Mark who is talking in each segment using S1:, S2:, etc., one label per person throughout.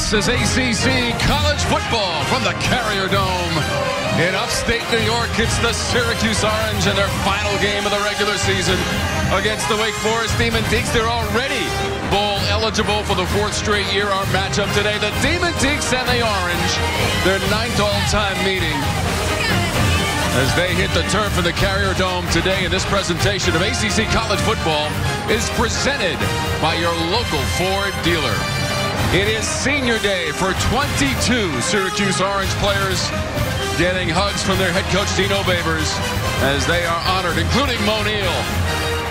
S1: This is ACC college football from the Carrier Dome. In upstate New York, it's the Syracuse Orange in their final game of the regular season against the Wake Forest Demon Deacs. They're already bowl eligible for the 4th straight year. Our matchup today, the Demon Deacs and the Orange, their 9th all-time meeting, as they hit the turf for the Carrier Dome today. And this presentation of ACC college football is presented by your local Ford dealer. It is senior day for 22 Syracuse Orange players, getting hugs from their head coach Dino Babers as they are honored, including Mo Neal,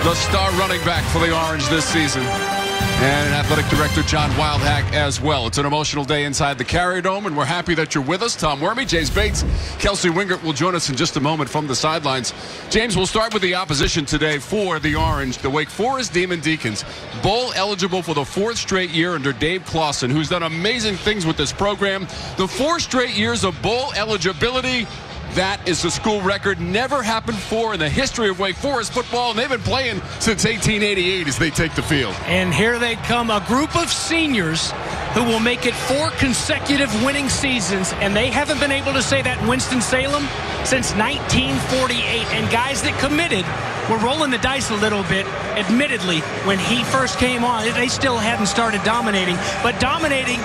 S1: the star running back for the Orange this season, and athletic director John Wildhack as well. It's an emotional day inside the Carrier Dome, and we're happy that you're with us. Tom Wormy, James Bates, Kelsey Wingert will join us in just a moment from the sidelines. James, we'll start with the opposition today for the Orange, the Wake Forest Demon Deacons, bowl eligible for the 4th straight year under Dave Clawson, who's done amazing things with this program. The 4 straight years of bowl eligibility. That is the school record. Never happened before in the history of Wake Forest football, and they've been playing since 1888 as they take the field.
S2: And here they come, a group of seniors who will make it 4 consecutive winning seasons, and they haven't been able to say that in Winston-Salem since 1948. And guys that committed were rolling the dice a little bit, admittedly, when he first came on. They still hadn't started dominating, but dominating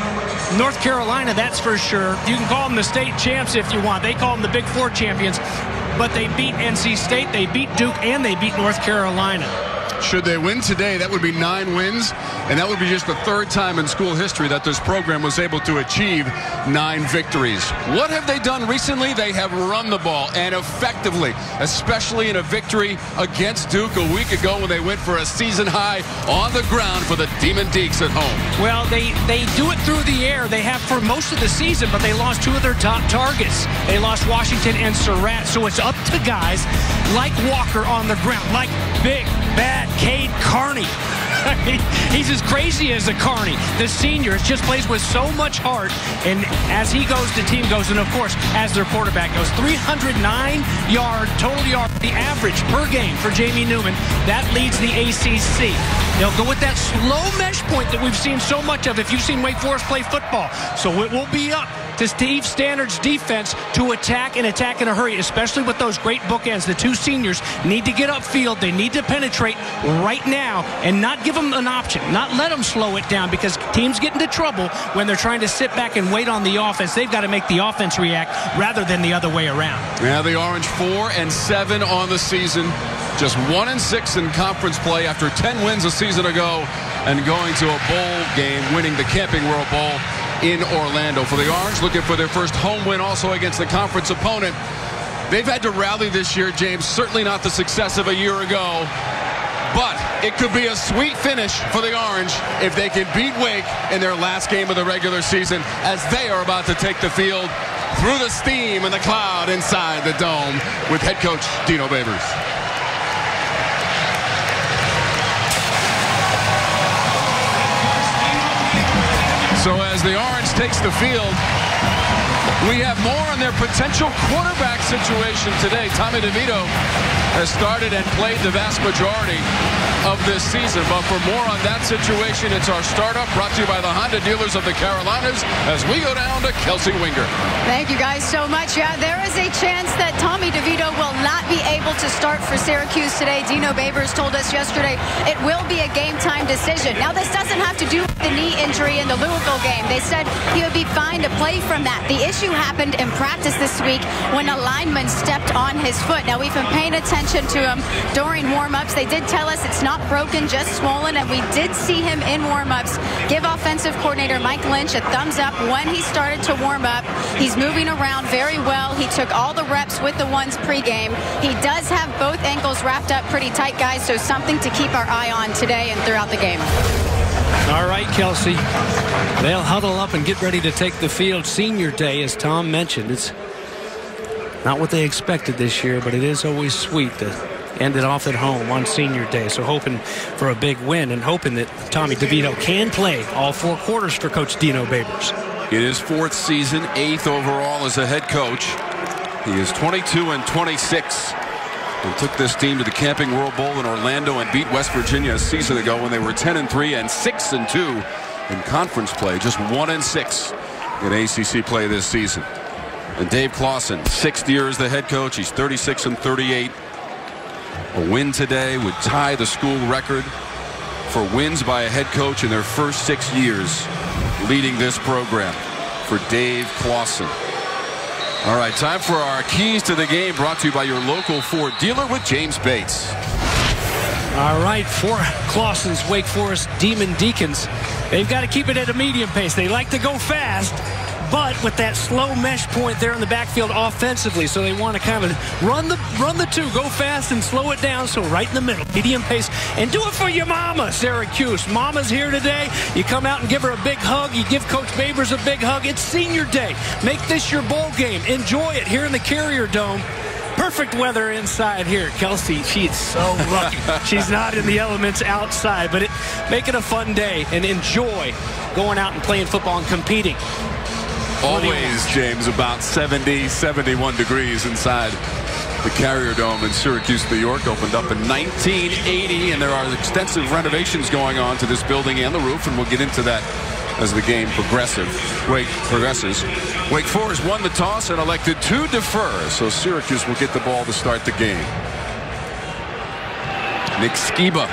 S2: North Carolina, that's for sure. You can call them the state champs if you want. They call them the Big 4 champions, but they beat NC State, they beat Duke, and they beat North Carolina.
S1: Should they win today, that would be 9 wins, and that would be just the 3rd time in school history that this program was able to achieve 9 victories. What have they done recently? They have run the ball, and effectively, especially in a victory against Duke a week ago when they went for a season high on the ground for the Demon Deacs at home.
S2: Well, they do it through the air. They have for most of the season, but they lost 2 of their top targets. They lost Washington and Surratt, so it's up to guys like Walker on the ground, like big, bad Cade Carney. He's as crazy as a Carney. The senior just plays with so much heart, and as he goes, the team goes, and of course, as their quarterback goes. 309 total yard, the average per game for Jamie Newman. That leads the ACC. They'll go with that slow mesh point that we've seen so much of if you've seen Wake Forest play football. So it will be up to Steve Stannard's defense to attack and attack in a hurry, especially with those great bookends. The 2 seniors need to get upfield. They need to penetrate right now and not give them an option, not let them slow it down, because teams get into trouble when they're trying to sit back and wait on the offense. They've got to make the offense react rather than the other way around.
S1: Now the Orange 4-7 on the season, just 1-6 in conference play after 10 wins a season ago, and going to a bowl game, winning the Camping World Bowl in Orlando. For the Orange, looking for their first home win also against the conference opponent. They've had to rally this year, James. Certainly not the success of a year ago, but it could be a sweet finish for the Orange if they can beat Wake in their last game of the regular season, as they are about to take the field through the steam and the cloud inside the dome with head coach Dino Babers. So as the Orange takes the field, we have more on their potential quarterback situation today. Tommy DeVito has started and played the vast majority of this season. But for more on that situation, it's our startup brought to you by the Honda dealers of the Carolinas as we go down to Kelsey Wingert.
S3: Thank you guys so much. Yeah, there is a chance that Tommy DeVito will not be able to start for Syracuse today. Dino Babers told us yesterday it will be a game-time decision. Now, this doesn't have to do with the knee injury in the Louisville game. They said he would be fine to play from that. The issue happened in practice this week when a lineman stepped on his foot. Now, we've been paying attention to him during warm-ups. They did tell us it's not broken, just swollen, and we did see him in warm-ups give offensive coordinator Mike Lynch a thumbs up when he started to warm up. He's moving around very well. He took all the reps with the ones pregame. He does have both ankles wrapped up pretty tight, guys, so something to keep our eye on today and throughout the game.
S2: All right, Kelsey. They'll huddle up and get ready to take the field. Senior day, as Tom mentioned. It's not what they expected this year, but it is always sweet to end it off at home on senior day. So hoping for a big win and hoping that Tommy DeVito can play all 4 quarters for Coach Dino Babers.
S1: In his 4th season, 8th overall as a head coach. He is 22-26 and took this team to the Camping World Bowl in Orlando and beat West Virginia a season ago when they were 10-3 and 6-2 in conference play, just 1-6 in ACC play this season. And Dave Clawson, 6th year as the head coach. He's 36-38. A win today would tie the school record for wins by a head coach in their first 6 years leading this program for Dave Clawson. All right, time for our keys to the game, brought to you by your local Ford dealer with James Bates.
S2: All right, for Clawson's Wake Forest Demon Deacons, they've got to keep it at a medium pace. They like to go fast, but with that slow mesh point there in the backfield offensively, so they want to kind of run the two, go fast and slow it down. So right in the middle, medium pace, and do it for your mama, Syracuse. Mama's here today. You come out and give her a big hug. You give Coach Babers a big hug. It's senior day. Make this your bowl game. Enjoy it here in the Carrier Dome. Perfect weather inside here. Kelsey, she's so lucky. She's not in the elements outside, but make it a fun day and enjoy going out and playing football and competing.
S1: Always, James, about 70, 71 degrees inside the Carrier Dome in Syracuse, New York. Opened up in 1980, and there are extensive renovations going on to this building and the roof, and we'll get into that as the game progresses. Wake Forest won the toss and elected to defer, so Syracuse will get the ball to start the game. Nick Skiba